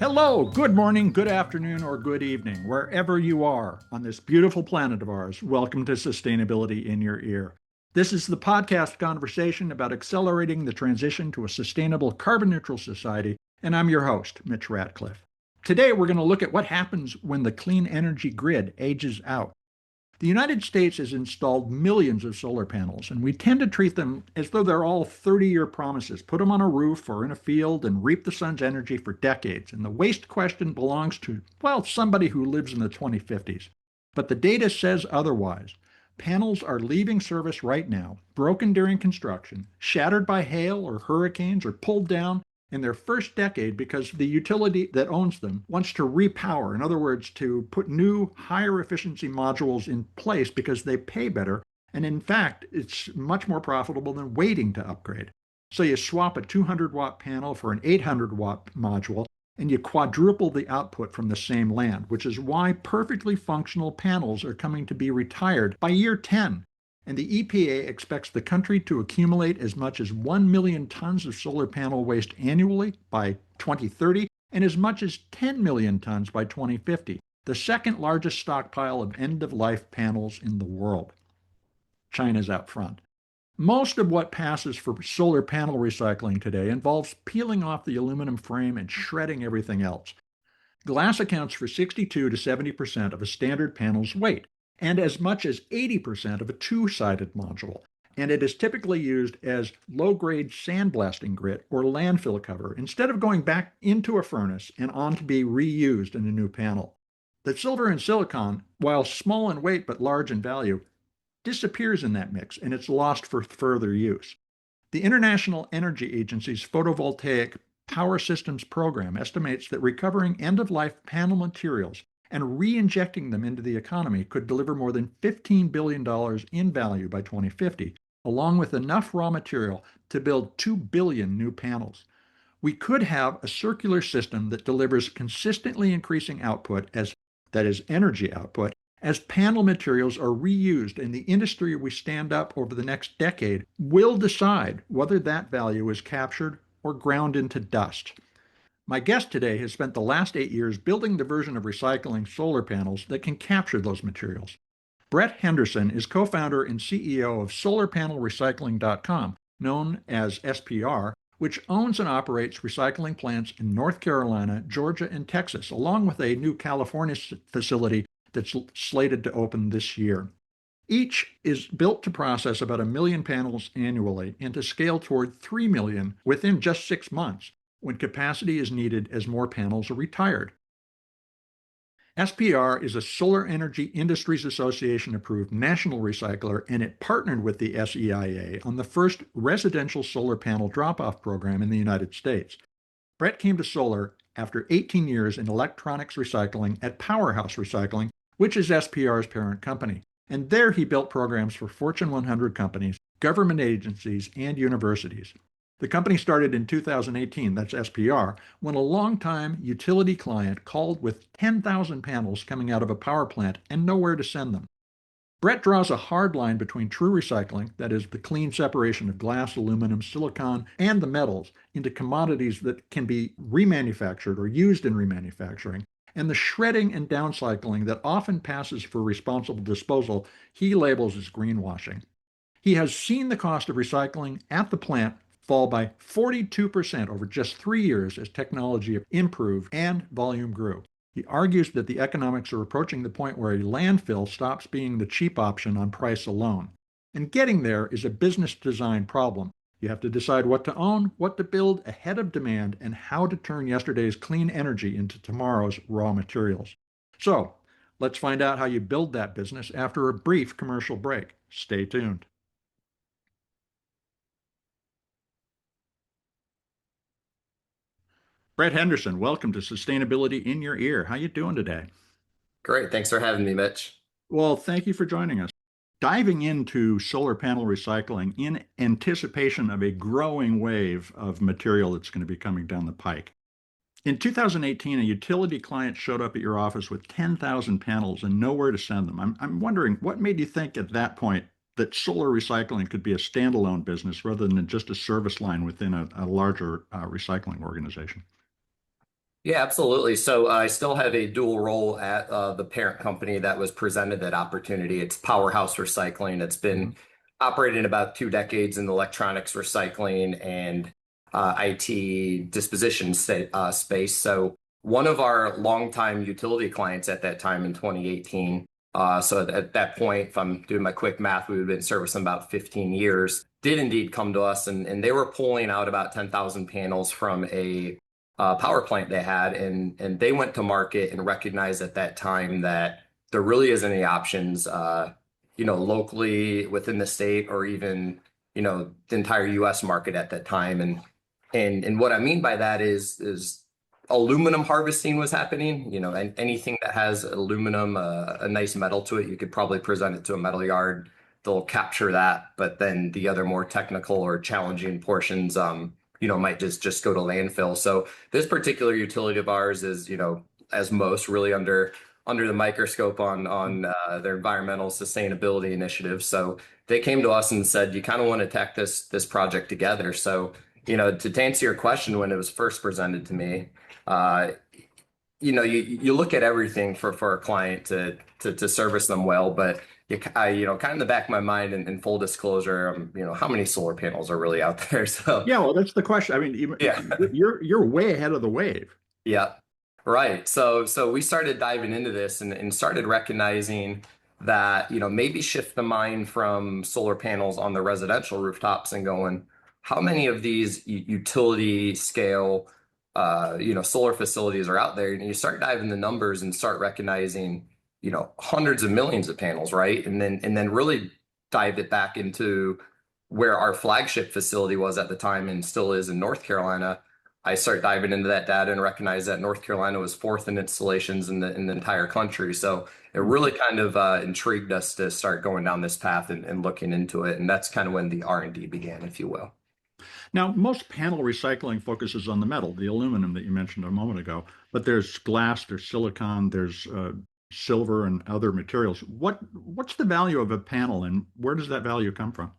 Hello, good morning, good afternoon, or good evening, wherever you are on this beautiful planet of ours. Welcome to Sustainability in Your Ear. This is the podcast conversation about accelerating the transition to a sustainable carbon neutral society, and I'm your host, Mitch Ratcliffe. Today, we're going to look at what happens when the clean energy grid ages out. The United States has installed millions of solar panels, and we tend to treat them as though they're all 30-year promises. Put them on a roof or in a field and reap the sun's energy for decades. And the waste question belongs to, well, somebody who lives in the 2050s. But the data says otherwise. Panels are leaving service right now, broken during construction, shattered by hail or hurricanes, or pulled down in their first decade because the utility that owns them wants to repower. In other words, to put new, higher efficiency modules in place because they pay better. And in fact, it's much more profitable than waiting to upgrade. So you swap a 200-watt panel for an 800-watt module, and you quadruple the output from the same land, which is why perfectly functional panels are coming to be retired by year 10. And the EPA expects the country to accumulate as much as 1 million tons of solar panel waste annually by 2030 and as much as 10 million tons by 2050, the second largest stockpile of end-of-life panels in the world. China's out front. Most of what passes for solar panel recycling today involves peeling off the aluminum frame and shredding everything else. Glass accounts for 62 to 70% of a standard panel's weight, and as much as 80% of a two-sided module, and it is typically used as low-grade sandblasting grit or landfill cover instead of going back into a furnace and on to be reused in a new panel. The silver and silicon, while small in weight but large in value, disappears in that mix and it's lost for further use. The International Energy Agency's Photovoltaic Power Systems Program estimates that recovering end-of-life panel materials and re-injecting them into the economy could deliver more than $15 billion in value by 2050, along with enough raw material to build 2 billion new panels. We could have a circular system that delivers consistently increasing output, that is energy output, as panel materials are reused, and the industry we stand up over the next decade will decide whether that value is captured or ground into dust. My guest today has spent the last 8 years building the version of recycling solar panels that can capture those materials. Brett Henderson is co-founder and CEO of SolarPanelRecycling.com, known as SPR, which owns and operates recycling plants in North Carolina, Georgia, and Texas, along with a new California facility that's slated to open this year. Each is built to process about 1 million panels annually and to scale toward 3 million within just 6 months, when capacity is needed as more panels are retired. SPR is a Solar Energy Industries Association approved national recycler, and it partnered with the SEIA on the first residential solar panel drop-off program in the United States. Brett came to solar after 18 years in electronics recycling at Powerhouse Recycling, which is SPR's parent company. And there he built programs for Fortune 100 companies, government agencies, and universities. The company started in 2018, that's SPR, when a longtime utility client called with 10,000 panels coming out of a power plant and nowhere to send them. Brett draws a hard line between true recycling, that is the clean separation of glass, aluminum, silicon, and the metals into commodities that can be remanufactured or used in remanufacturing, and the shredding and downcycling that often passes for responsible disposal he labels as greenwashing. He has seen the cost of recycling at the plant fall by 42% over just 3 years as technology improved and volume grew. He argues that the economics are approaching the point where a landfill stops being the cheap option on price alone. And getting there is a business design problem. You have to decide what to own, what to build ahead of demand, and how to turn yesterday's clean energy into tomorrow's raw materials. So, let's find out how you build that business after a brief commercial break. Stay tuned. Brett Henderson, welcome to Sustainability in Your Ear. How you doing today? Great. Thanks for having me, Mitch. Well, thank you for joining us. Diving into solar panel recycling in anticipation of a growing wave of material that's going to be coming down the pike. In 2018, a utility client showed up at your office with 10,000 panels and nowhere to send them. I'm wondering, what made you think at that point that solar recycling could be a standalone business rather than just a service line within a larger recycling organization? Yeah, absolutely. So I still have a dual role at the parent company that was presented that opportunity. It's Powerhouse Recycling. It's been Mhm. operating about 2 decades in electronics recycling and IT disposition space. So one of our longtime utility clients at that time in 2018. So at that point, if I'm doing my quick math, we would have been in service about 15 years. Did indeed come to us, and they were pulling out about 10,000 panels from a power plant they had, and they went to market and recognized at that time that there really isn't any options, locally within the state or even, the entire U.S. market at that time. And what I mean by that is aluminum harvesting was happening. And anything that has aluminum, a nice metal to it, you could probably present it to a metal yard. They'll capture that, but then the other more technical or challenging portions, might just go to landfill. So this particular utility of ours is, as most, really under the microscope on their environmental sustainability initiatives. So they came to us and said, "You kind of want to attack this project together." So, to answer your question, when it was first presented to me, uh, you look at everything for a client to service them well, but kind of in the back of my mind, and in full disclosure, how many solar panels are really out there? So Yeah, well, that's the question. I mean, yeah. you're way ahead of the wave. Yeah, right. So we started diving into this and started recognizing that, maybe shift the mind from solar panels on the residential rooftops and going, how many of these utility scale, solar facilities are out there? And you start diving the numbers and start recognizing, hundreds of millions of panels, right? And then really dive it back into where our flagship facility was at the time and still is in North Carolina. I start diving into that data and recognize that North Carolina was fourth in installations in the entire country. So it really kind of intrigued us to start going down this path and looking into it. And that's kind of when the R&D began, if you will. Now, most panel recycling focuses on the metal, the aluminum that you mentioned a moment ago, but there's glass, there's silicon, there's silver and other materials. What's the value of a panel, and where does that value come from?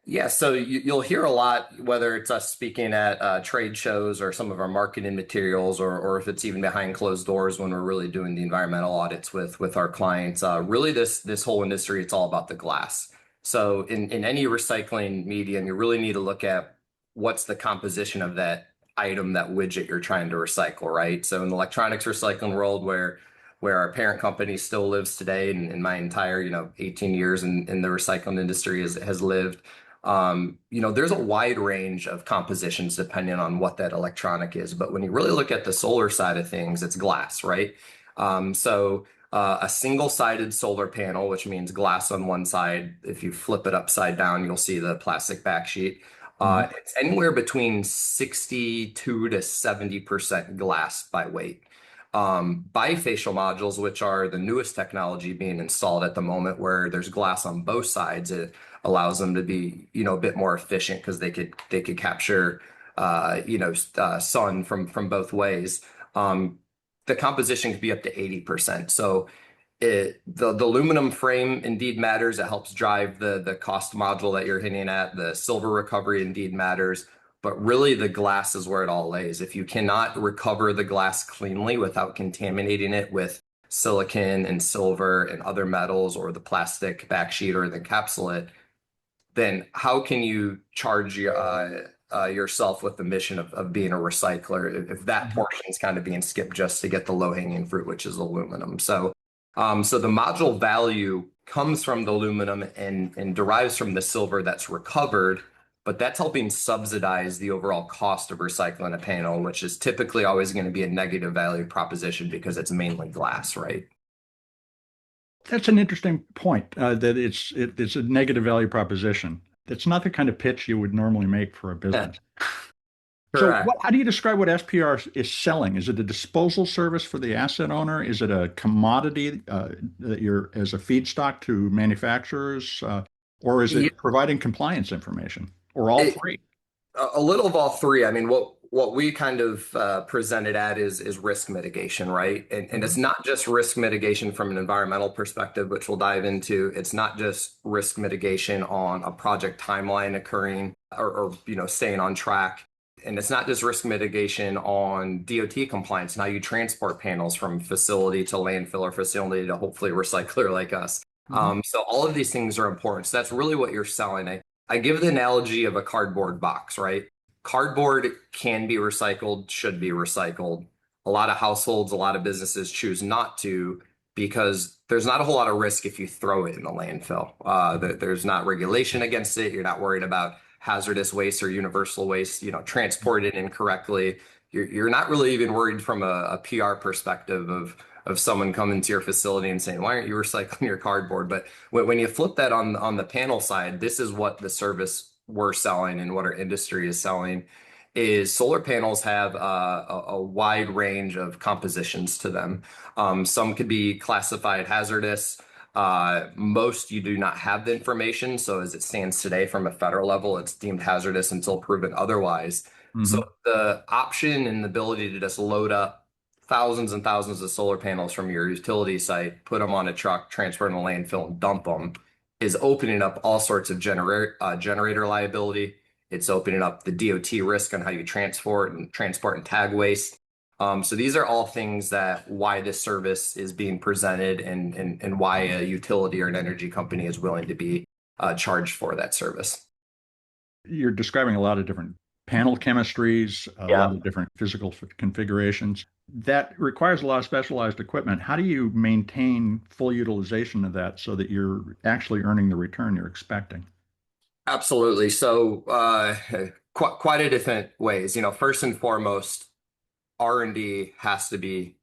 Yeah, so you'll hear a lot, whether it's us speaking at trade shows or some of our marketing materials, or if it's even behind closed doors when we're really doing the environmental audits with our clients. Really, this whole industry, it's all about the glass. So in any recycling medium, you really need to look at what's the composition of that item, that widget you're trying to recycle, right? So in the electronics recycling world, where our parent company still lives today, and my entire 18 years in the recycling industry has lived. There's a wide range of compositions depending on what that electronic is. But when you really look at the solar side of things, it's glass, right? A single-sided solar panel, which means glass on one side. If you flip it upside down, you'll see the plastic backsheet. Mhm. It's anywhere between 62 to 70% glass by weight. Bifacial modules, which are the newest technology being installed at the moment, where there's glass on both sides, it allows them to be, a bit more efficient because they could capture, sun from both ways. The composition could be up to 80%. So the aluminum frame indeed matters. It helps drive the cost module that you're hitting at. The silver recovery indeed matters. But really, the glass is where it all lays. If you cannot recover the glass cleanly without contaminating it with silicon and silver and other metals, or the plastic backsheet or the encapsulate, then how can you charge yourself with the mission of being a recycler if that Mhm. portion is kind of being skipped just to get the low-hanging fruit, which is aluminum? So the module value comes from the aluminum and derives from the silver that's recovered, but that's helping subsidize the overall cost of recycling a panel, which is typically always going to be a negative value proposition because it's mainly glass, right? That's an interesting point, that it's a negative value proposition. It's not the kind of pitch you would normally make for a Yeah, business. So, correct. how do you describe what SPR is selling? Is it a disposal service for the asset owner? Is it a commodity that you're as a feedstock to manufacturers, or is Yeah, it providing compliance information, or all it, three? a little of all three. I mean, what we kind of presented at is risk mitigation, right? And it's Mhm. not just risk mitigation from an environmental perspective, which we'll dive into. It's not just risk mitigation on a project timeline occurring, or staying on track. And it's not just risk mitigation on DOT compliance. Now you transport panels from facility to landfill or facility to hopefully a recycler like us. Mhm. So all of these things are important. So that's really what you're selling. I give the analogy of a cardboard box, right? Cardboard can be recycled, should be recycled. A lot of households, a lot of businesses choose not to because there's not a whole lot of risk if you throw it in the landfill. There's not regulation against it. You're not worried about hazardous waste or universal waste, transported incorrectly. You're not really even worried from a PR perspective of someone coming to your facility and saying, "Why aren't you recycling your cardboard?" But when you flip that on the panel side, this is what the service we're selling and what our industry is selling is solar panels have a wide range of compositions to them. Some could be classified hazardous. Most you do not have the information. So as it stands today from a federal level, it's deemed hazardous until proven otherwise. So Mhm. the option and the ability to just load up thousands and thousands of solar panels from your utility site, put them on a truck, transfer them to landfill, and dump them is opening up all sorts of generator liability. It's opening up the DOT risk on how you transport and tag waste. So these are all things that why this service is being presented and why a utility or an energy company is willing to be charged for that service. You're describing a lot of different panel chemistries, a lot Yeah. of different physical configurations. That requires a lot of specialized equipment. How do you maintain full utilization of that so that you're actually earning the return you're expecting? Absolutely. So quite a different ways. First and foremost, R&D has to be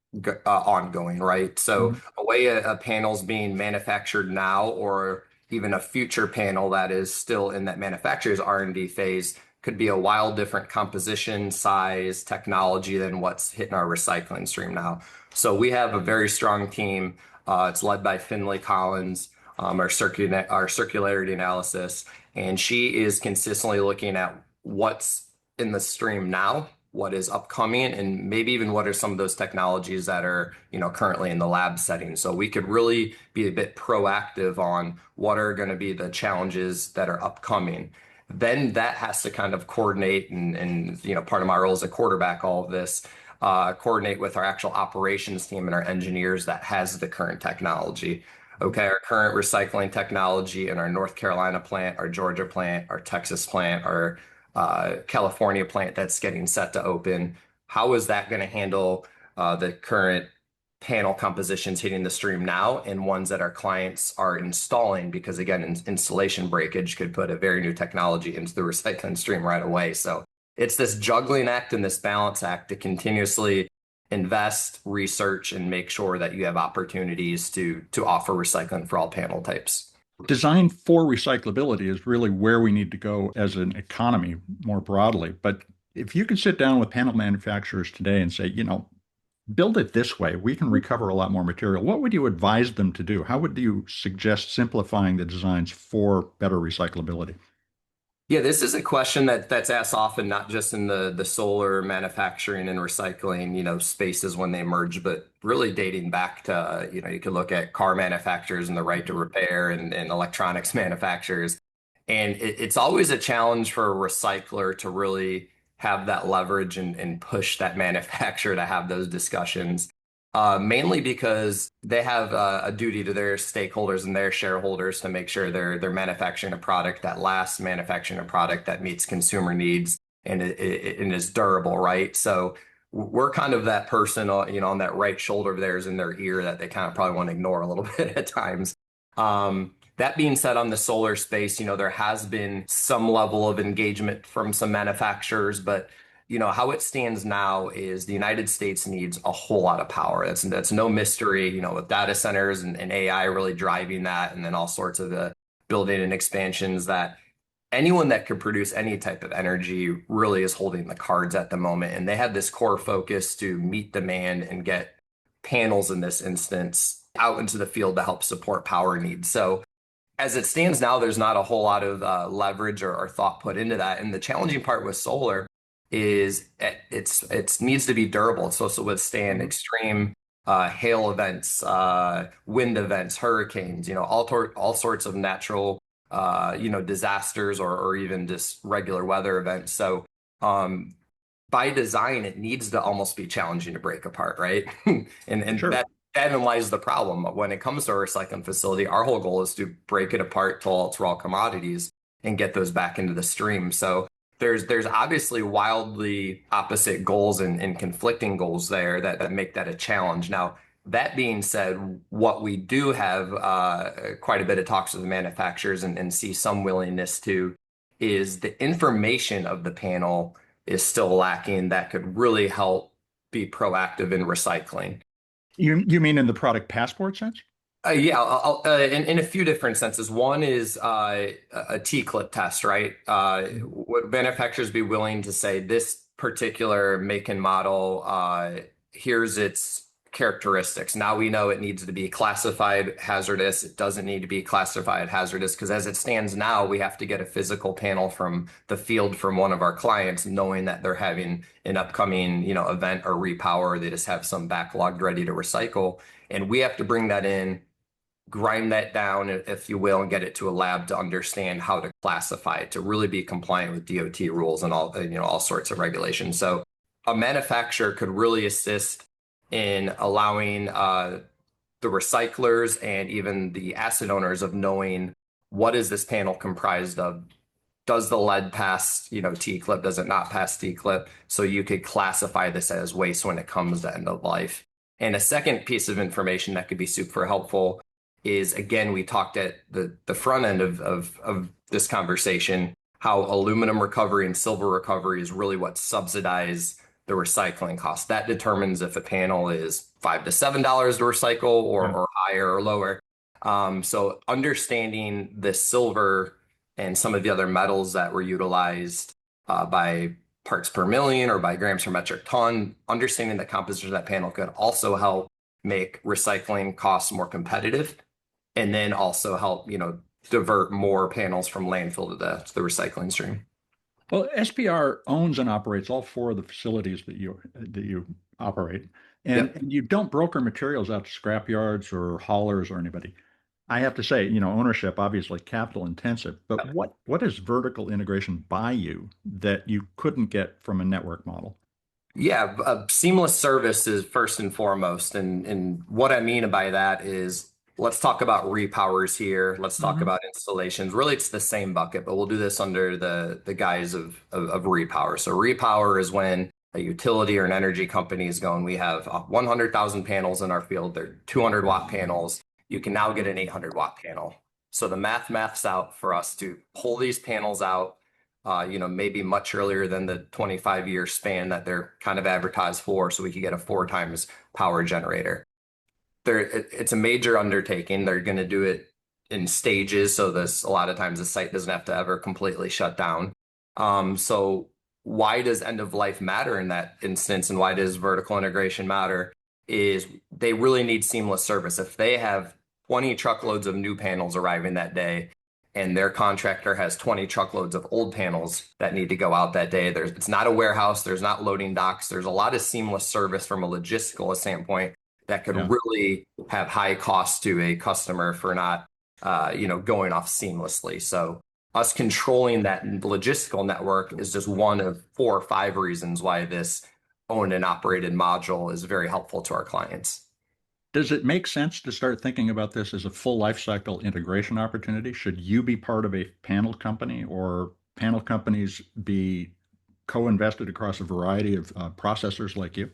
ongoing, right? So Mhm. a way a panel's being manufactured now, or even a future panel that is still in that manufacturer's R&D phase, could be a wild different composition, size, technology than what's hitting our recycling stream now. So we have a very strong team. It's led by Finley Collins, our circularity analysis, and she is consistently looking at what's in the stream now, what is upcoming, and maybe even what are some of those technologies that are, currently in the lab setting. So we could really be a bit proactive on what are going to be the challenges that are upcoming. Then that has to kind of coordinate and part of my role as a quarterback, all of this, coordinate with our actual operations team and our engineers that has the current technology. Okay, our current recycling technology in our North Carolina plant, our Georgia plant, our Texas plant, our California plant that's getting set to open. How is that going to handle the current panel compositions hitting the stream now and ones that our clients are installing? Because again, installation breakage could put a very new technology into the recycling stream right away. So it's this juggling act and this balance act to continuously invest, research, and make sure that you have opportunities to offer recycling for all panel types. Design for recyclability is really where we need to go as an economy more broadly. But if you could sit down with panel manufacturers today and say, build it this way, we can recover a lot more material, what would you advise them to do? How would you suggest simplifying the designs for better recyclability? Yeah, this is a question that's asked often, not just in the solar manufacturing and recycling, spaces when they merge, but really dating back to, you could look at car manufacturers and the right to repair and electronics manufacturers. And it's always a challenge for a recycler to really have that leverage and push that manufacturer to have those discussions. Mainly because they have a duty to their stakeholders and their shareholders to make sure they're manufacturing a product that lasts, manufacturing a product that meets consumer needs and is durable, right? So we're kind of that person, on that right shoulder of theirs in their ear that they kind of probably want to ignore a little bit at times. That being said, on the solar space, there has been some level of engagement from some manufacturers, but how it stands now is the United States needs a whole lot of power. That's no mystery, with data centers and AI really driving that, and then all sorts of the building and expansions that anyone that could produce any type of energy really is holding the cards at the moment. And they have this core focus to meet demand and get panels in this instance out into the field to help support power needs. So as it stands now, there's not a whole lot of leverage or thought put into that. And the challenging part with solar is it's needs to be durable. It's supposed to withstand Mhm. extreme hail events, wind events, hurricanes, all sorts of natural disasters or even just regular weather events. So by design, it needs to almost be challenging to break apart, right? And Sure. that lies the problem. When it comes to a recycling facility, our whole goal is to break it apart till it's raw commodities and get those back into the stream. So there's obviously wildly opposite goals and conflicting goals there that make that a challenge. Now, that being said, what we do have quite a bit of talks with the manufacturers and see some willingness to is the information of the panel is still lacking that could really help be proactive in recycling. You mean in the product passport sense? Yeah, in a few different senses. One is a T-clip test, right? Would manufacturers be willing to say this particular make and model, here's its characteristics. Now we know it needs to be classified hazardous. It doesn't need to be classified hazardous because as it stands now, we have to get a physical panel from the field from one of our clients, knowing that they're having an upcoming, event or repower. They just have some backlogged ready to recycle, and we have to bring that in, grind that down, if you will, and get it to a lab to understand how to classify it to really be compliant with DOT rules and all sorts of regulations. So a manufacturer could really assist in allowing the recyclers and even the asset owners of knowing what is this panel comprised of. Does the lead pass, T-clip? Does it not pass T-clip? So you could classify this as waste when it comes to end of life. And a second piece of information that could be super helpful is, again, we talked at the front end of this conversation, how aluminum recovery and silver recovery is really what subsidize the recycling cost. That determines if a panel is $5 to $7 to recycle Yeah. or higher or lower. So understanding the silver and some of the other metals that were utilized by parts per million or by grams per metric ton, understanding the composition of that panel could also help make recycling costs more competitive and then also help, divert more panels from landfill to the recycling stream. Well, SPR owns and operates all four of the facilities that you operate, and, Yep. and you don't broker materials out to scrap yards or haulers or anybody. I have to say, ownership obviously capital intensive, but what does vertical integration buy you that you couldn't get from a network model? Yeah, seamless service is first and foremost. And what I mean by that is let's talk about repowers here. Let's talk Hmm. about installations. Really, it's the same bucket, but we'll do this under the guise of repower. So repower is when a utility or an energy company is going, we have 100,000 panels in our field. They're 200-watt panels. You can now get an 800-watt panel. So the maths out for us to pull these panels out maybe much earlier than the 25-year span that they're kind of advertised for, so we could get a 4 times power generator. It's a major undertaking. They're going to do it in stages, so this a lot of times the site doesn't have to ever completely shut down. So why does end of life matter in that instance, and why does vertical integration matter? Is they really need seamless service. If they have 20 truckloads of new panels arriving that day, and their contractor has 20 truckloads of old panels that need to go out that day. It's not a warehouse, there's not loading docks, there's a lot of seamless service from a logistical standpoint that could Yeah. really have high cost to a customer for not, going off seamlessly. So us controlling that logistical network is just one of 4 or 5 reasons why this owned and operated module is very helpful to our clients. Does it make sense to start thinking about this as a full life cycle integration opportunity? Should you be part of a panel company or panel companies be co-invested across a variety of processors like you?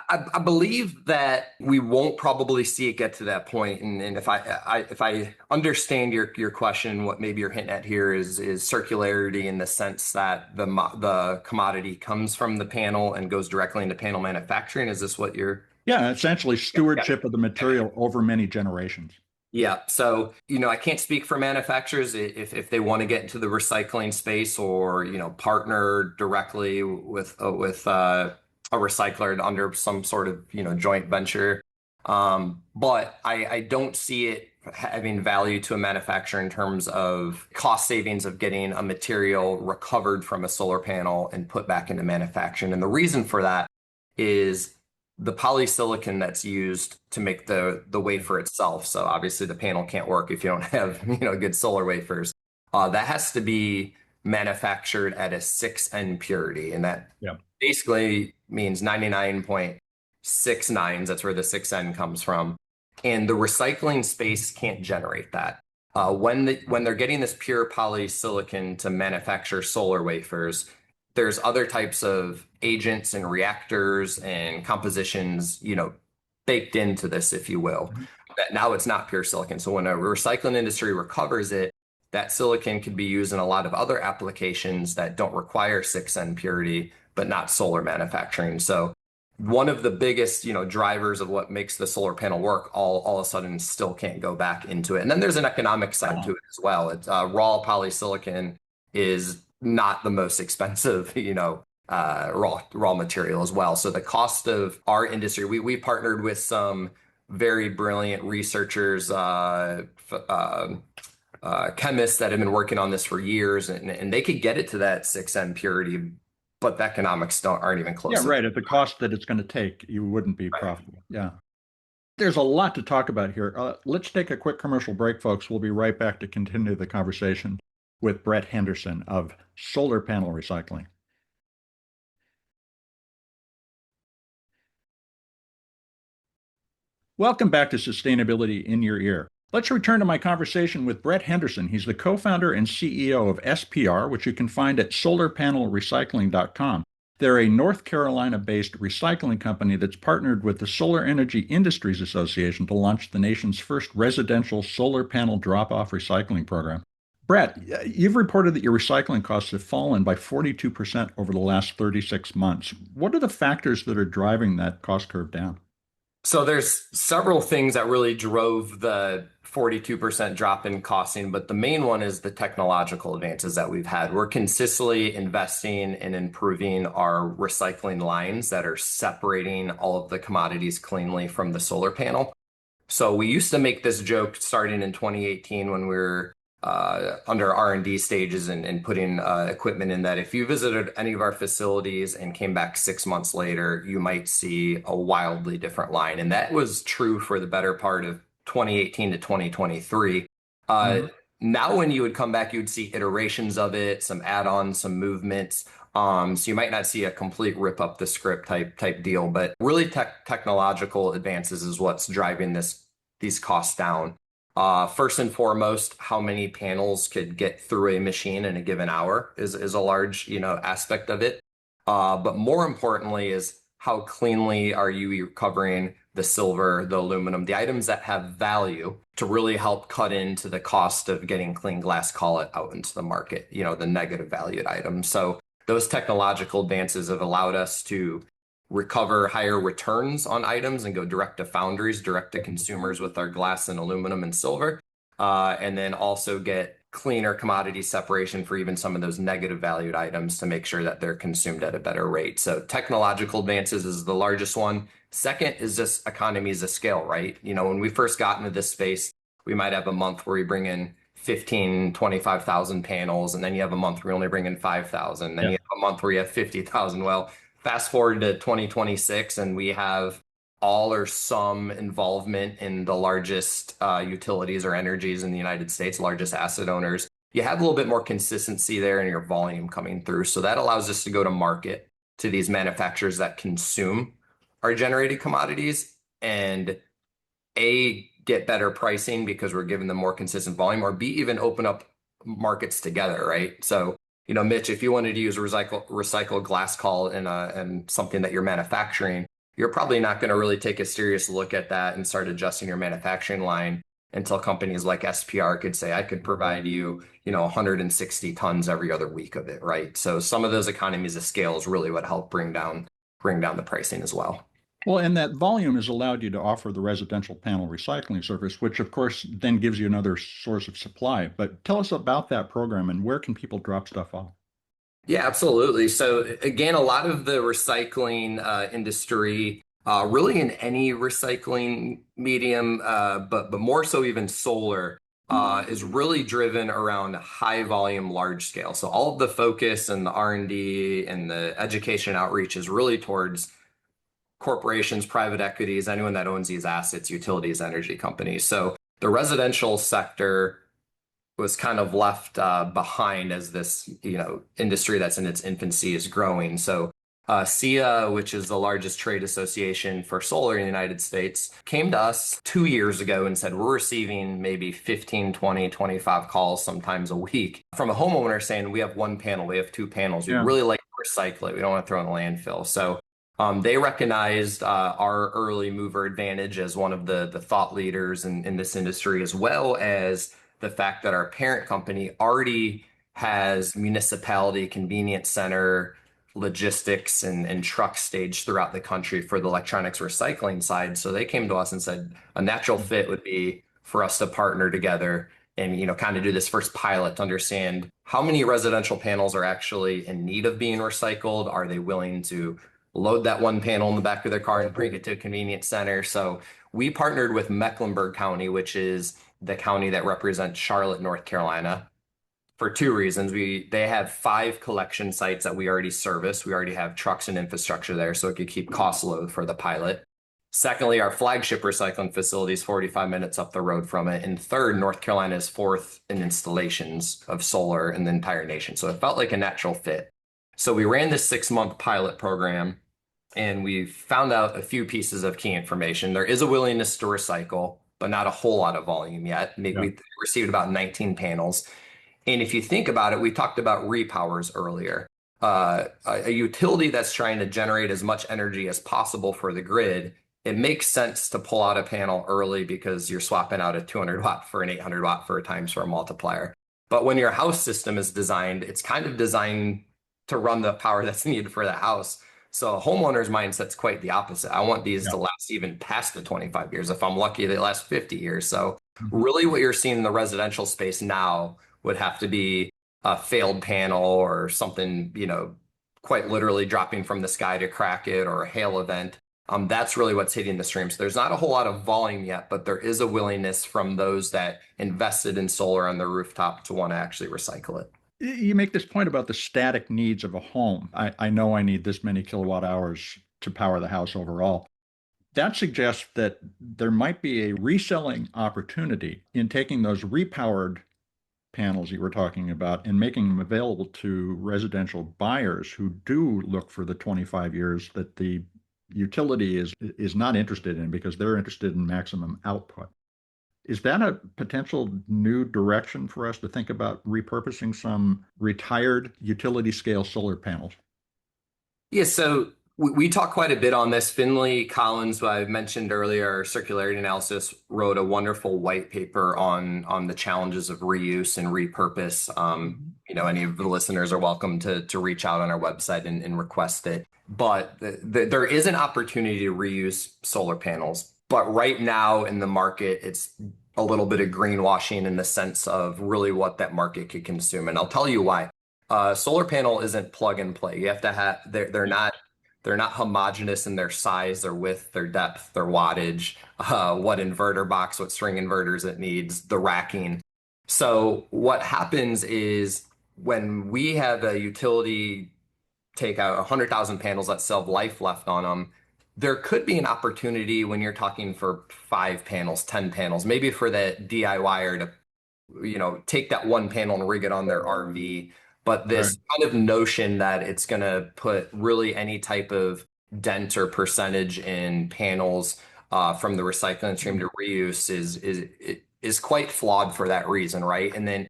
I believe that we won't probably see it get to that point. And if I understand your question, what maybe you're hinting at here is circularity in the sense that the commodity comes from the panel and goes directly into panel manufacturing. Is this what you're? Yeah, essentially Yeah. stewardship of the material over many generations. Yeah. So, I can't speak for manufacturers if they want to get into the recycling space or, partner directly with a recycler under some sort of, joint venture. But I don't see it having value to a manufacturer in terms of cost savings of getting a material recovered from a solar panel and put back into manufacturing. And the reason for that is the polysilicon that's used to make the wafer itself. So obviously the panel can't work if you don't have good solar wafers. That has to be manufactured at a 6N purity. And that Yeah. basically means 99.69. That's where the 6N comes from. And the recycling space can't generate that. When they're getting this pure polysilicon to manufacture solar wafers, there's other types of agents and reactors and compositions, baked into this, if you will. Mhm. That now it's not pure silicon. So when a recycling industry recovers it, that silicon can be used in a lot of other applications that don't require 6N purity, but not solar manufacturing. So one of the biggest, drivers of what makes the solar panel work all of a sudden still can't go back into it. And then there's an economic side to it as well. It's raw polysilicon is not the most expensive, raw material as well. So the cost of our industry, we partnered with some very brilliant researchers, chemists that have been working on this for years, and they could get it to that 6N purity, but the economics aren't even Yeah, close. right. At the cost that it's going to take, you wouldn't be profitable. Yeah. There's a lot to talk about here. Let's take a quick commercial break, folks. We'll be right back to continue the conversation with Brett Henderson of Solar Panel Recycling. Welcome back to Sustainability in Your Ear. Let's return to my conversation with Brett Henderson. He's the co-founder and CEO of SPR, which you can find at solarpanelrecycling.com. They're a North Carolina-based recycling company that's partnered with the Solar Energy Industries Association to launch the nation's first residential solar panel drop-off recycling program. Brett, you've reported that your recycling costs have fallen by 42% over the last 36 months. What are the factors that are driving that cost curve down? So there's several things that really drove the 42% drop in costing, but the main one is the technological advances that we've had. We're consistently investing in improving our recycling lines that are separating all of the commodities cleanly from the solar panel. So we used to make this joke starting in 2018 when we were under R&D stages and putting equipment in, that if you visited any of our facilities and came back 6 months later, you might see a wildly different line. And that was true for the better part of 2018 to 2023. Mhm. Now, when you would come back, you would see iterations of it, some add-ons, some movements. So you might not see a complete rip up the script type deal, but really technological advances is what's driving these costs down. First and foremost, how many panels could get through a machine in a given hour is a large, aspect of it. But more importantly is how cleanly are you recovering the silver, the aluminum, the items that have value to really help cut into the cost of getting clean glass collet out into the market, the negative valued items. So those technological advances have allowed us to recover higher returns on items and go direct to foundries, direct to consumers with our glass and aluminum and silver, and then also get cleaner commodity separation for even some of those negative valued items to make sure that they're consumed at a better rate. So technological advances is the largest one. Second is just economies of scale, right? When we first got into this space, we might have a month where we bring in 15, 25,000 panels, and then you have a month where you only bring in 5,000. Then Yeah. you have a month where you have 50,000. Well, fast forward to 2026, and we have all or some involvement in the largest utilities or energies in the United States, largest asset owners. You have a little bit more consistency there in your volume coming through. So that allows us to go to market to these manufacturers that consume our generated commodities and get better pricing because we're giving them more consistent volume, or B, even open up markets together, right? So Mitch, if you wanted to use recycled glass call in something that you're manufacturing, you're probably not going to really take a serious look at that and start adjusting your manufacturing line until companies like SPR could say, I could provide you, 160 tons every other week of it, right? So some of those economies of scale is really what help bring down the pricing as well. Well, and that volume has allowed you to offer the residential panel recycling service, which of course then gives you another source of supply. But tell us about that program and where can people drop stuff off? Yeah, absolutely. So again, a lot of the recycling industry, really in any recycling medium, but more so even solar, is really driven around high volume, large scale. So all of the focus and the R&D and the education outreach is really towards corporations, private equities, anyone that owns these assets, utilities, energy companies. So the residential sector was kind of left behind as this, industry that's in its infancy is growing. So SEIA, which is the largest trade association for solar in the United States, came to us 2 years ago and said, we're receiving maybe 15, 20, 25 calls sometimes a week from a homeowner saying, we have one panel, we have two panels. We'd Yeah. really like to recycle it. We don't want to throw it in the landfill. So they recognized our early mover advantage as one of the thought leaders in this industry, as well as the fact that our parent company already has municipality convenience center logistics and truck staged throughout the country for the electronics recycling side. So they came to us and said a natural fit would be for us to partner together and kind of do this first pilot to understand how many residential panels are actually in need of being recycled. Are they willing to load that one panel in the back of their car and bring it to a convenience center? So we partnered with Mecklenburg County, which is the county that represents Charlotte, North Carolina, for two reasons. They have 5 collection sites that we already service. We already have trucks and infrastructure there, so it could keep costs low for the pilot. Secondly, our flagship recycling facility is 45 minutes up the road from it. And third, North Carolina is 4th in installations of solar in the entire nation. So it felt like a natural fit. So we ran this 6-month pilot program and we found out a few pieces of key information. There is a willingness to recycle, but not a whole lot of volume yet. Yeah. We received about 19 panels. And if you think about it, we talked about repowers earlier. A utility that's trying to generate as much energy as possible for the grid, it makes sense to pull out a panel early because you're swapping out a 200 watt for an 800 watt for a times for a multiplier. But when your house system is designed, it's kind of designed to run the power that's needed for the house. So a homeowner's mindset's quite the opposite. I want these to last even past the 25 years. If I'm lucky, they last 50 years. So really what you're seeing in the residential space now would have to be a failed panel or something, quite literally dropping from the sky to crack it, or a hail event. That's really what's hitting the stream. So there's not a whole lot of volume yet, but there is a willingness from those that invested in solar on the rooftop to want to actually recycle it. You make this point about the static needs of a home. I know I need this many kilowatt hours to power the house overall. That suggests that there might be a reselling opportunity in taking those repowered panels you were talking about and making them available to residential buyers who do look for the 25 years that the utility is not interested in, because they're interested in maximum output. Is that a potential new direction for us to think about repurposing some retired utility scale solar panels? Yeah, so we talk quite a bit on this. Finley Collins, who I mentioned earlier, circularity analysis, wrote a wonderful white paper on the challenges of reuse and repurpose. Any of the listeners are welcome to reach out on our website and request it. But there is an opportunity to reuse solar panels. But right now in the market, it's a little bit of greenwashing in the sense of really what that market could consume. And I'll tell you why. Solar panel isn't plug and play. You have to have, they're not homogeneous in their size, their width, their depth, their wattage, what inverter box, what string inverters it needs, the racking. So what happens is when we have a utility take out 100,000 panels that still have life left on them, there could be an opportunity when you're talking for 5 panels, 10 panels, maybe for the DIYer to, take that one panel and rig it on their RV. But this kind of notion that it's going to put really any type of dent or percentage in panels from the recycling stream to reuse is quite flawed for that reason, right? And then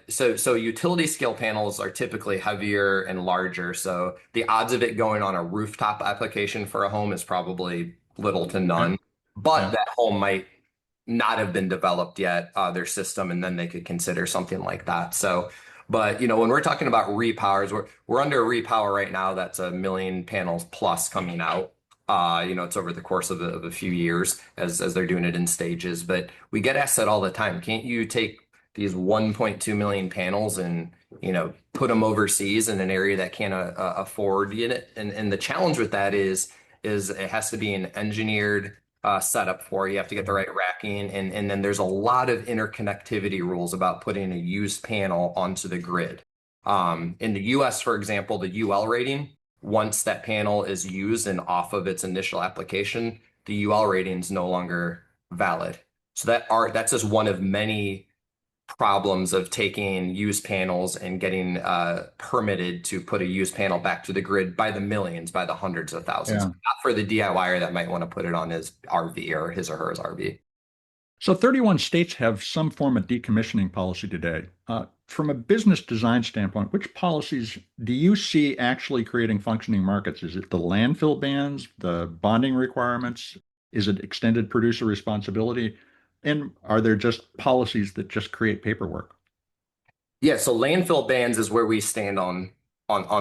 so utility scale panels are typically heavier and larger. So the odds of it going on a rooftop application for a home is probably little to none. But that home might not have been developed yet, their system, and then they could consider something like that. So, but when we're talking about repowers, we're under a repower right now that's 1 million panels plus coming out. It's over the course of a few years as they're doing it in stages. But we get asked that all the time. Can't you take these 1.2 million panels and put them overseas in an area that can't afford it? And the challenge with that is it has to be an engineered setup for. You have to get the right racking, and then there's a lot of interconnectivity rules about putting a used panel onto the grid. In the US, for example, the UL rating, once that panel is used and off of its initial application, the UL rating is no longer valid. So that's just one of many problems of taking used panels and getting permitted to put a used panel back to the grid by the millions, by the hundreds of thousands, Yeah. not for the DIYer that might want to put it on his RV or his or hers RV. So 31 states have some form of decommissioning policy today. From a business design standpoint, which policies do you see actually creating functioning markets? Is it the landfill bans, the bonding requirements? Is it extended producer responsibility? And are there just policies that just create paperwork? Yeah, so landfill bans is where we stand on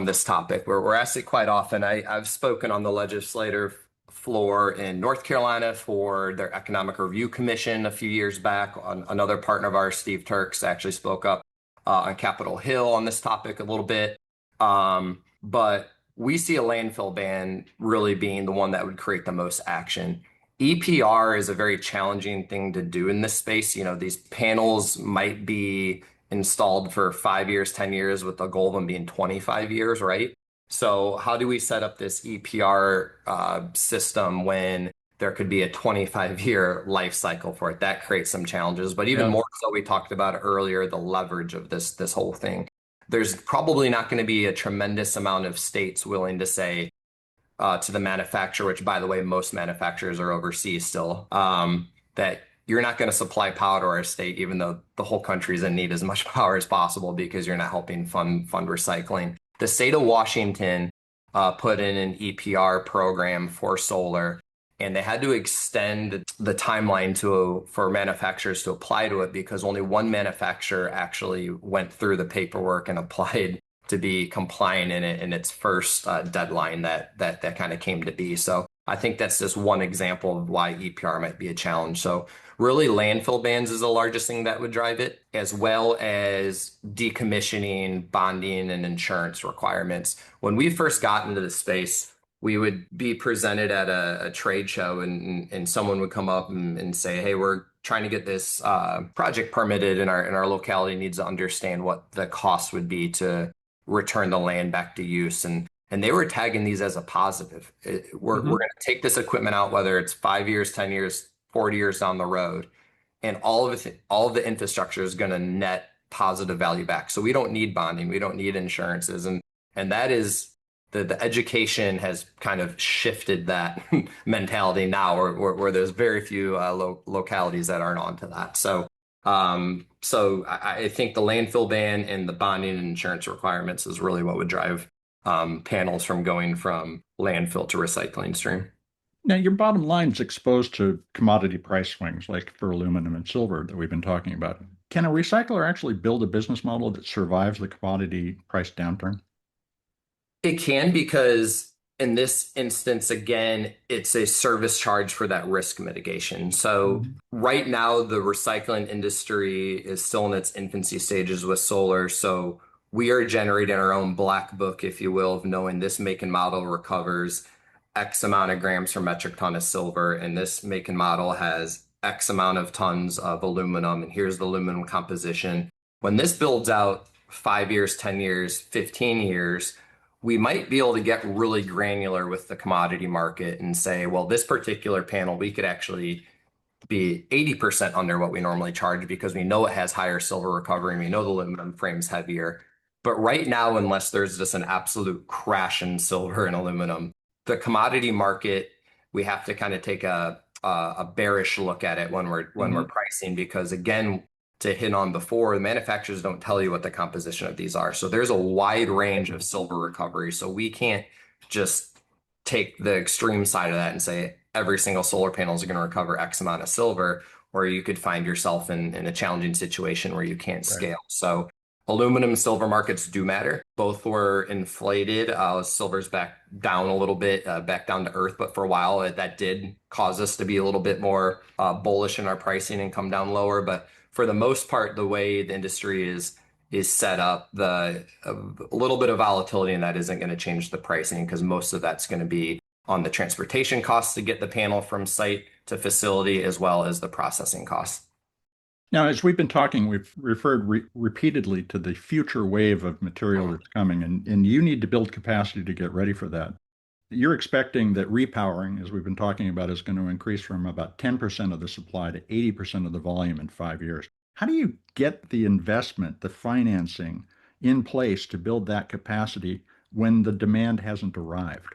this topic. We're asked it quite often. I've spoken on the legislative floor in North Carolina for their Economic Review Commission a few years back. Another partner of ours, Steve Turks, actually spoke up on Capitol Hill on this topic a little bit. But we see a landfill ban really being the one that would create the most action. EPR is a very challenging thing to do in this space. You know, these panels might be installed for 5 years, 10 years, with the goal of them being 25 years, right? So how do we set up this EPR system when there could be a 25-year life cycle for it? That creates some challenges. But even Yeah. more so, we talked about earlier, the leverage of this whole thing. There's probably not going to be a tremendous amount of states willing to say to the manufacturer, which by the way, most manufacturers are overseas still, that you're not going to supply power to our state, even though the whole country is in need as much power as possible because you're not helping fund recycling. The state of Washington put in an EPR program for solar, and they had to extend the timeline for manufacturers to apply to it because only one manufacturer actually went through the paperwork and applied to be compliant in it in its first deadline that kind of came to be. So I think that's just one example of why EPR might be a challenge. So really, landfill bans is the largest thing that would drive it, as well as decommissioning, bonding, and insurance requirements. When we first got into the space, we would be presented at a trade show, and someone would come up and say, "Hey, we're trying to get this project permitted in our locality. Needs to understand what the cost would be to return the land back to use." And they were tagging these as a positive. We're Mhm. going to take this equipment out, whether it's 5 years, 10 years, 40 years down the road, and all of the infrastructure is going to net positive value back. So we don't need bonding, we don't need insurances, and that is the education has kind of shifted that mentality now, where there's very few localities that aren't onto that. So I think the landfill ban and the bonding and insurance requirements is really what would drive panels from going from landfill to recycling stream. Now, your bottom line is exposed to commodity price swings like for aluminum and silver that we've been talking about. Can a recycler actually build a business model that survives the commodity price downturn? It can, because in this instance, again, it's a service charge for that risk mitigation. So Mhm. right now, the recycling industry is still in its infancy stages with solar. So we are generating our own black book, if you will, of knowing this make and model recovers X amount of grams per metric ton of silver, and this make and model has X amount of tons of aluminum, and here's the aluminum composition. When this builds out 5 years, 10 years, 15 years, we might be able to get really granular with the commodity market and say, well, this particular panel, we could actually be 80% under what we normally charge because we know it has higher silver recovery and we know the aluminum frame's heavier. But right now, unless there's just an absolute crash in silver and aluminum, the commodity market, we have to kind of take a bearish look at it when we're Mhm. pricing, because again, to hit on before, the manufacturers don't tell you what the composition of these are. So there's a wide range of silver recovery. So we can't just take the extreme side of that and say every single solar panel is going to recover X amount of silver, or you could find yourself in a challenging situation where you can't Right. scale. So aluminum and silver markets do matter. Both were inflated. Silver's back down a little bit, back down to earth, but for a while that did cause us to be a little bit more bullish in our pricing and come down lower. But for the most part, the way the industry is set up, a little bit of volatility in that isn't going to change the pricing, because most of that's going to be on the transportation costs to get the panel from site to facility, as well as the processing costs. Now, as we've been talking, we've referred repeatedly to the future wave of material that's coming, and you need to build capacity to get ready for that. You're expecting that repowering, as we've been talking about, is going to increase from about 10% of the supply to 80% of the volume in 5 years. How do you get the investment, the financing in place to build that capacity when the demand hasn't arrived?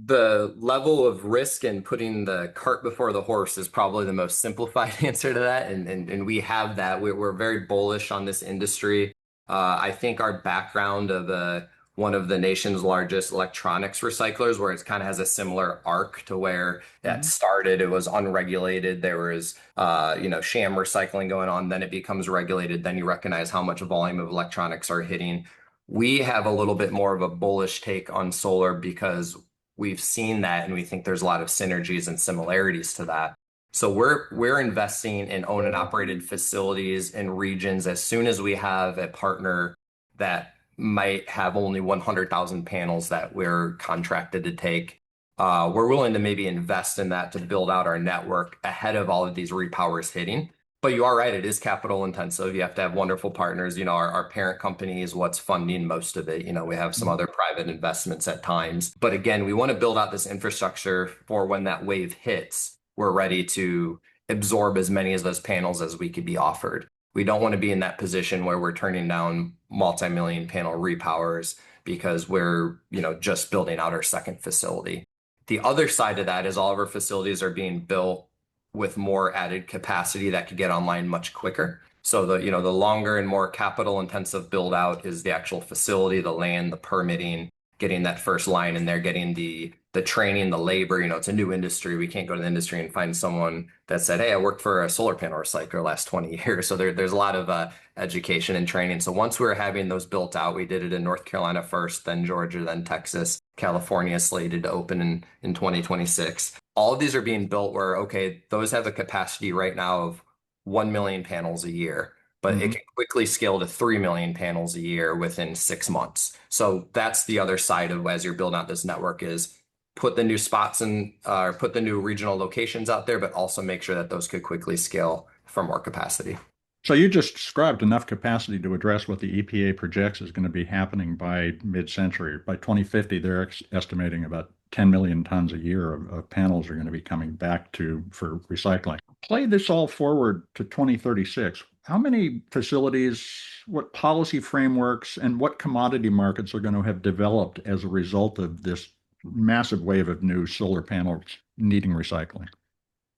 The level of risk and putting the cart before the horse is probably the most simplified answer to that. And we have that. We're very bullish on this industry. I think our background of one of the nation's largest electronics recyclers, where it kind of has a similar arc to where that Mhm. started. It was unregulated. There was, sham recycling going on. Then it becomes regulated. Then you recognize how much volume of electronics are hitting. We have a little bit more of a bullish take on solar because we've seen that and we think there's a lot of synergies and similarities to that. So we're investing in owned and operated facilities in regions as soon as we have a partner that might have only 100,000 panels that we're contracted to take. We're willing to maybe invest in that to build out our network ahead of all of these repowers hitting. But you are right, it is capital intensive. You have to have wonderful partners. Our parent company is what's funding most of it. We have some other private investments at times. But again, we want to build out this infrastructure for when that wave hits, we're ready to absorb as many of those panels as we could be offered. We don't want to be in that position where we're turning down multi-million panel repowers because we're, just building out our second facility. The other side of that is all of our facilities are being built with more added capacity that could get online much quicker. So the longer and more capital intensive build out is the actual facility, the land, the permitting, getting that first line in there, getting the training, the labor. It's a new industry. We can't go to the industry and find someone that said, "Hey, I worked for a solar panel recycler last 20 years." So there's a lot of education and training. So once we were having those built out, we did it in North Carolina first, then Georgia, then Texas. California is slated to open in 2026. All of these are being built where, okay, those have a capacity right now of 1 million panels a year, but it Mhm. can quickly scale to 3 million panels a year within 6 months. So that's the other side of as you're building out this network is put the new spots in, or put the new regional locations out there, but also make sure that those could quickly scale for more capacity. So you just described enough capacity to address what the EPA projects is going to be happening by mid-century. By 2050, they're estimating about 10 million tons a year of panels are going to be coming back to for recycling. Play this all forward to 2036. How many facilities, what policy frameworks, and what commodity markets are going to have developed as a result of this massive wave of new solar panels needing recycling?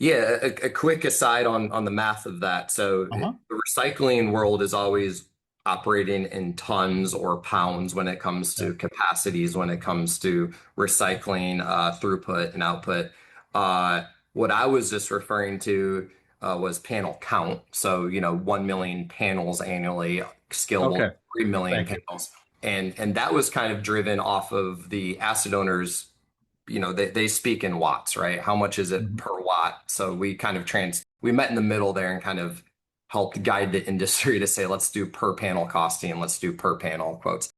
Yeah, a quick aside on the math of that. So Uh-huh. the recycling world is always operating in tons or pounds when it comes Yeah. to capacities, when it comes to recycling throughput and output. What I was just referring to was panel count. So, 1 million panels annually, scalable to Okay. 3 million Thank you. panels. And that was kind of driven off of the asset owners they speak in watts, right? How much is it Mhm. per watt? So we met in the middle there and kind of helped guide the industry to say, let's do per panel costing and let's do per panel quotes.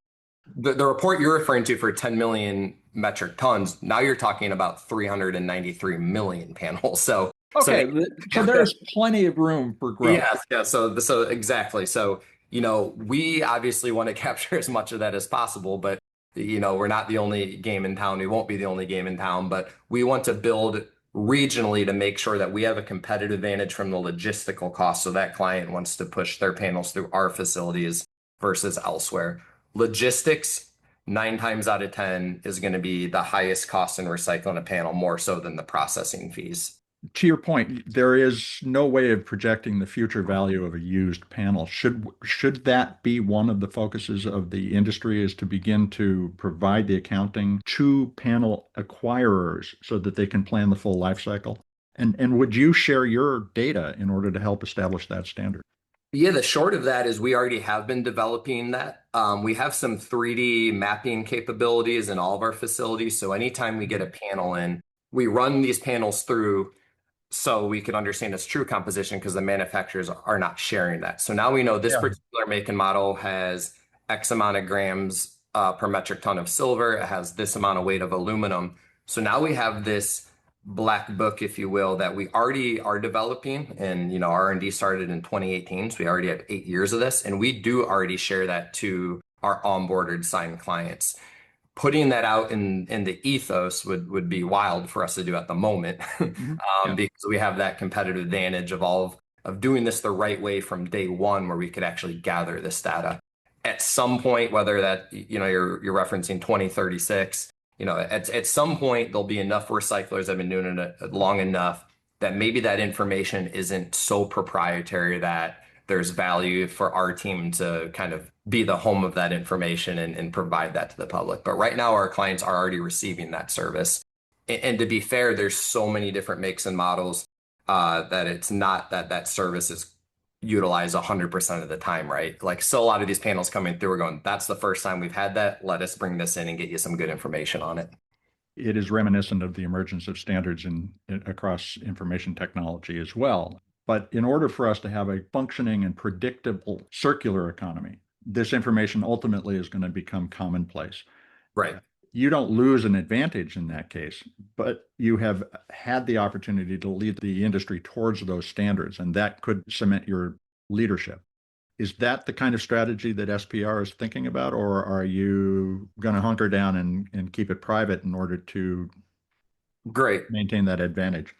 The report you're referring to for 10 million metric tons, now you're talking about 393 million panels. So Okay, so there's plenty of room for growth. yes, yeah. So exactly. So, we obviously want to capture as much of that as possible, but we're not the only game in town. We won't be the only game in town, but we want to build regionally to make sure that we have a competitive advantage from the logistical cost. So that client wants to push their panels through our facilities versus elsewhere. Logistics, 9 times out of 10, is going to be the highest cost in recycling a panel, more so than the processing fees. To your point, there is no way of projecting the future value of a used panel. Should that be one of the focuses of the industry is to begin to provide the accounting to panel acquirers so that they can plan the full life cycle? And would you share your data in order to help establish that standard? Yeah, the short of that is we already have been developing that. We have some 3D mapping capabilities in all of our facilities. So anytime we get a panel in, we run these panels through so we could understand its true composition because the manufacturers are not sharing that. So now we know this Yeah. particular make and model has X amount of grams per metric ton of silver. It has this amount of weight of aluminum. So now we have this black book, if you will, that we already are developing. And, R&D started in 2018. So we already have 8 years of this. And we do already share that to our onboarded signed clients. Putting that out in the ethos would be wild for us to do at the moment Mhm. Yeah. because we have that competitive advantage of all of doing this the right way from day one, where we could actually gather this data. At some point, whether that, you're referencing 2036, at some point there'll be enough recyclers that have been doing it long enough that maybe that information isn't so proprietary that there's value for our team to kind of be the home of that information and provide that to the public. But right now, our clients are already receiving that service. And to be fair, there's so many different makes and models that it's not that service is utilized 100% of the time, right? Like, so a lot of these panels coming through are going, that's the first time we've had that. Let us bring this in and get you some good information on it. It is reminiscent of the emergence of standards across information technology as well. But in order for us to have a functioning and predictable circular economy, this information ultimately is going to become commonplace. Right. You don't lose an advantage in that case, but you have had the opportunity to lead the industry towards those standards, and that could cement your leadership. Is that the kind of strategy that SPR is thinking about, or are you going to hunker down and keep it private in order to Great. maintain that advantage?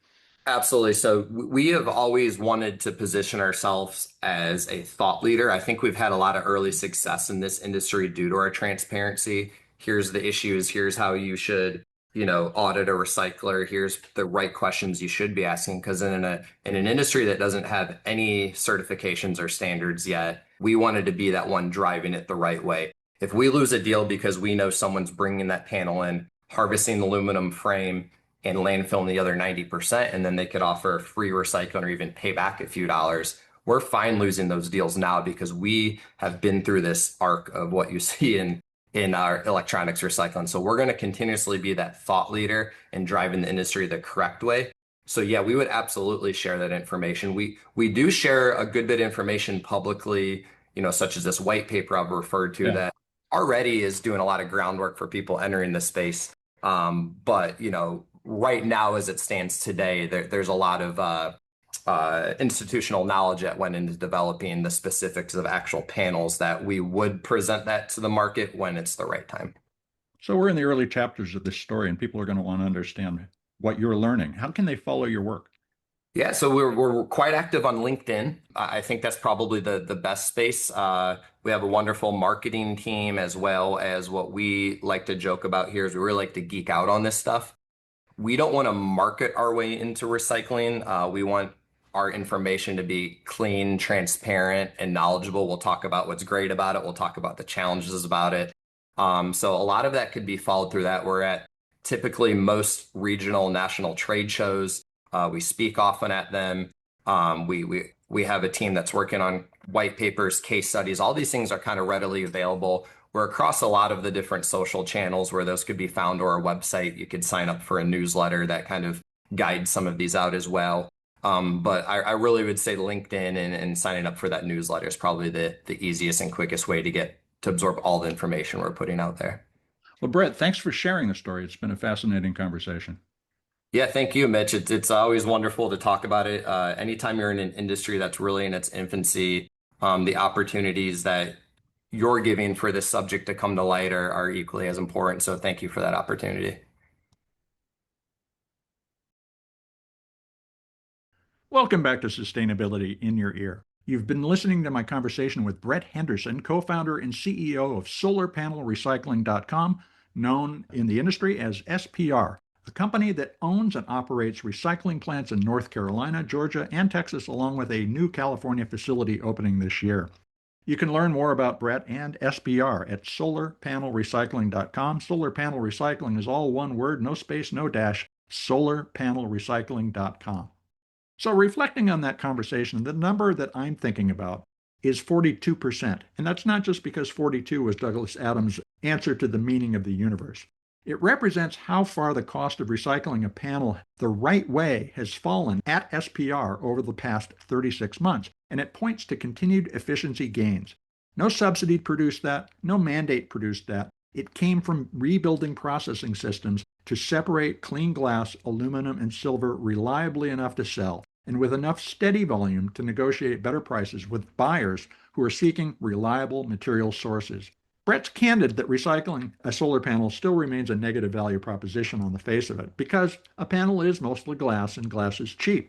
Absolutely. So we have always wanted to position ourselves as a thought leader. I think we've had a lot of early success in this industry due to our transparency. Here's the issues. Here's how you should, audit a recycler. Here's the right questions you should be asking. Because in an industry that doesn't have any certifications or standards yet, we wanted to be that one driving it the right way. If we lose a deal because we know someone's bringing that panel in, harvesting the aluminum frame, and landfill the other 90%, and then they could offer free recycling or even pay back a few dollars, we're fine losing those deals now because we have been through this arc of what you see in our electronics recycling. So we're going to continuously be that thought leader and driving the industry the correct way. So yeah, we would absolutely share that information. We do share a good bit of information publicly, such as this white paper I've referred to that already is doing a lot of groundwork for people entering the space. But right now, as it stands today, there's a lot of institutional knowledge that went into developing the specifics of actual panels that we would present that to the market when it's the right time. So we're in the early chapters of this story, and people are going to want to understand what you're learning. How can they follow your work? Yeah, so we're quite active on LinkedIn. I think that's probably the best space. We have a wonderful marketing team, as well as what we like to joke about here is we really like to geek out on this stuff. We don't want to market our way into recycling. We want our information to be clean, transparent, and knowledgeable. We'll talk about what's great about it. We'll talk about the challenges about it. So a lot of that could be followed through that. We're at typically most regional national trade shows. We speak often at them. We have a team that's working on white papers, case studies. All these things are kind of readily available. We're across a lot of the different social channels where those could be found, or our website. You could sign up for a newsletter that kind of guides some of these out as well. But I really would say LinkedIn and signing up for that newsletter is probably the easiest and quickest way to absorb all the information we're putting out there. Well, Brett, thanks for sharing the story. It's been a fascinating conversation. Yeah, thank you, Mitch. It's always wonderful to talk about it. Anytime you're in an industry that's really in its infancy, the opportunities that you're giving for this subject to come to light are equally as important. So thank you for that opportunity. Welcome back to Sustainability in Your Ear. You've been listening to my conversation with Brett Henderson, co-founder and CEO of solarpanelrecycling.com, known in the industry as SPR, a company that owns and operates recycling plants in North Carolina, Georgia, and Texas, along with a new California facility opening this year. You can learn more about Brett and SPR at solarpanelrecycling.com. Solar Panel Recycling is all one word, no space, no dash, solarpanelrecycling.com. So reflecting on that conversation, the number that I'm thinking about is 42%. And that's not just because 42 was Douglas Adams' answer to the meaning of the universe. It represents how far the cost of recycling a panel the right way has fallen at SPR over the past 36 months, and it points to continued efficiency gains. No subsidy produced that, no mandate produced that. It came from rebuilding processing systems to separate clean glass, aluminum, and silver reliably enough to sell, and with enough steady volume to negotiate better prices with buyers who are seeking reliable material sources. Brett's candid that recycling a solar panel still remains a negative value proposition on the face of it, because a panel is mostly glass and glass is cheap.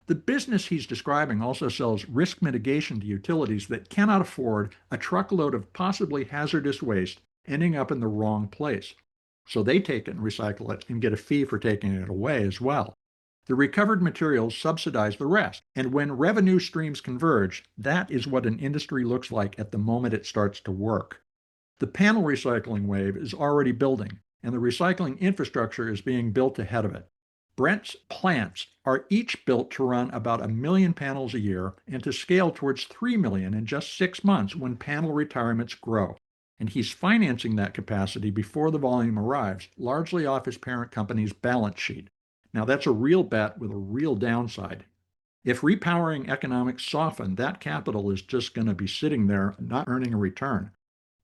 The business he's describing also sells risk mitigation to utilities that cannot afford a truckload of possibly hazardous waste ending up in the wrong place. So they take it and recycle it and get a fee for taking it away as well. The recovered materials subsidize the rest. And when revenue streams converge, that is what an industry looks like at the moment it starts to work. The panel recycling wave is already building, and the recycling infrastructure is being built ahead of it. Brent's plants are each built to run about 1 million panels a year and to scale towards 3 million in just 6 months when panel retirements grow. And he's financing that capacity before the volume arrives, largely off his parent company's balance sheet. Now, that's a real bet with a real downside. If repowering economics soften, that capital is just going to be sitting there, not earning a return.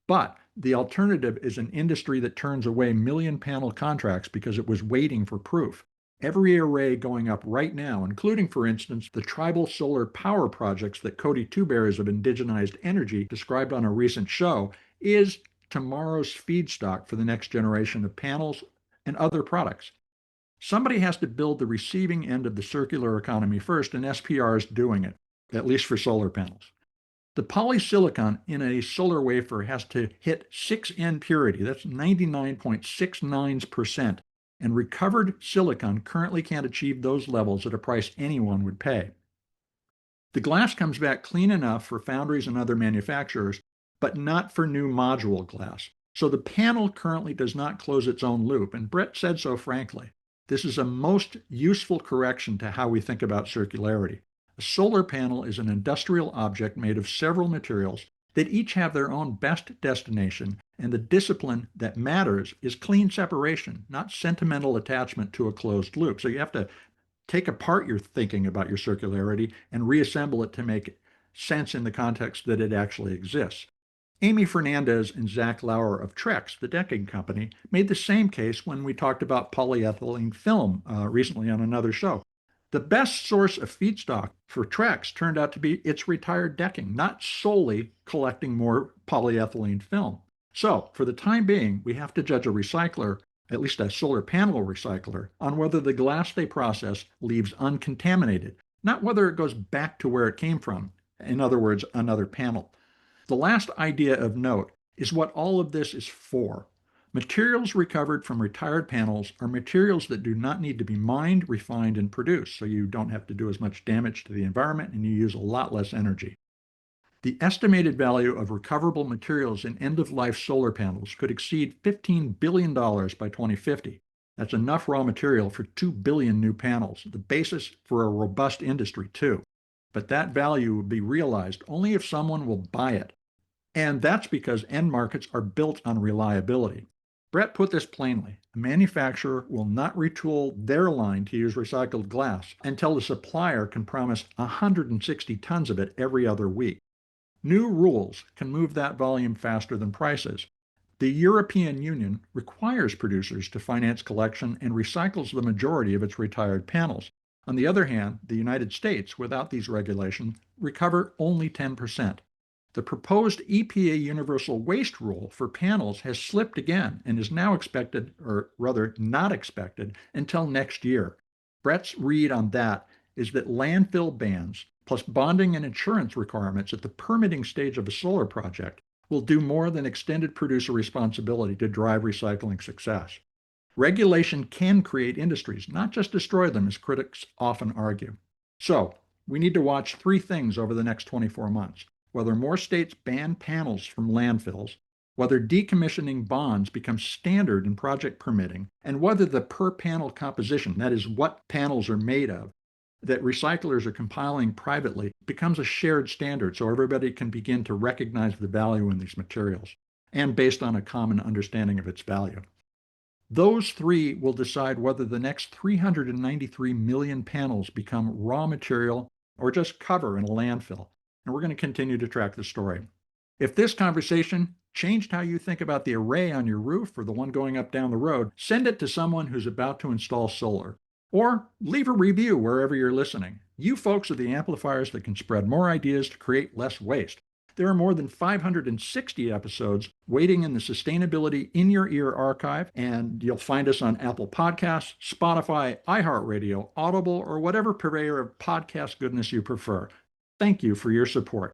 But the alternative is an industry that turns away million panel contracts because it was waiting for proof. Every array going up right now, including, for instance, the tribal solar power projects that Cody Two Bears of Indigenized Energy described on a recent show, is tomorrow's feedstock for the next generation of panels and other products. Somebody has to build the receiving end of the circular economy first, and SPR is doing it, at least for solar panels. The polysilicon in a solar wafer has to hit 6N purity, that's 99.69%, and recovered silicon currently can't achieve those levels at a price anyone would pay. The glass comes back clean enough for foundries and other manufacturers, but not for new module glass. So the panel currently does not close its own loop, and Brett said so frankly. This is a most useful correction to how we think about circularity. A solar panel is an industrial object made of several materials that each have their own best destination, and the discipline that matters is clean separation, not sentimental attachment to a closed loop. So you have to take apart your thinking about your circularity and reassemble it to make sense in the context that it actually exists. Amy Fernandez and Zach Lauer of Trex, the decking company, made the same case when we talked about polyethylene film recently on another show. The best source of feedstock for Trex turned out to be its retired decking, not solely collecting more polyethylene film. So, for the time being, we have to judge a recycler, at least a solar panel recycler, on whether the glass they process leaves uncontaminated, not whether it goes back to where it came from. In other words, another panel. The last idea of note is what all of this is for. Materials recovered from retired panels are materials that do not need to be mined, refined, and produced, so you don't have to do as much damage to the environment and you use a lot less energy. The estimated value of recoverable materials in end-of-life solar panels could exceed $15 billion by 2050. That's enough raw material for 2 billion new panels, the basis for a robust industry too. But that value will be realized only if someone will buy it. And that's because end markets are built on reliability. Brett put this plainly. A manufacturer will not retool their line to use recycled glass until the supplier can promise 160 tons of it every other week. New rules can move that volume faster than prices. The European Union requires producers to finance collection and recycles the majority of its retired panels. On the other hand, the United States, without these regulations, recover only 10%. The proposed EPA universal waste rule for panels has slipped again and is now expected, or rather not expected, until next year. Brett's read on that is that landfill bans, plus bonding and insurance requirements at the permitting stage of a solar project, will do more than extended producer responsibility to drive recycling success. Regulation can create industries, not just destroy them, as critics often argue. So, we need to watch 3 things over the next 24 months. Whether more states ban panels from landfills, whether decommissioning bonds become standard in project permitting, and whether the per-panel composition, that is, what panels are made of, that recyclers are compiling privately, becomes a shared standard so everybody can begin to recognize the value in these materials, and based on a common understanding of its value. Those 3 will decide whether the next 393 million panels become raw material or just cover in a landfill. And we're going to continue to track the story. If this conversation changed how you think about the array on your roof or the one going up down the road, send it to someone who's about to install solar. Or leave a review wherever you're listening. You folks are the amplifiers that can spread more ideas to create less waste. There are more than 560 episodes waiting in the Sustainability in Your Ear archive, and you'll find us on Apple Podcasts, Spotify, iHeartRadio, Audible, or whatever purveyor of podcast goodness you prefer. Thank you for your support.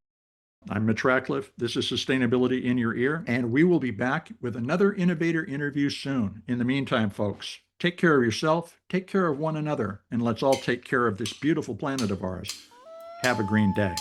I'm Mitch Ratcliffe. This is Sustainability in Your Ear, and we will be back with another innovator interview soon. In the meantime, folks, take care of yourself, take care of one another, and let's all take care of this beautiful planet of ours. Have a green day.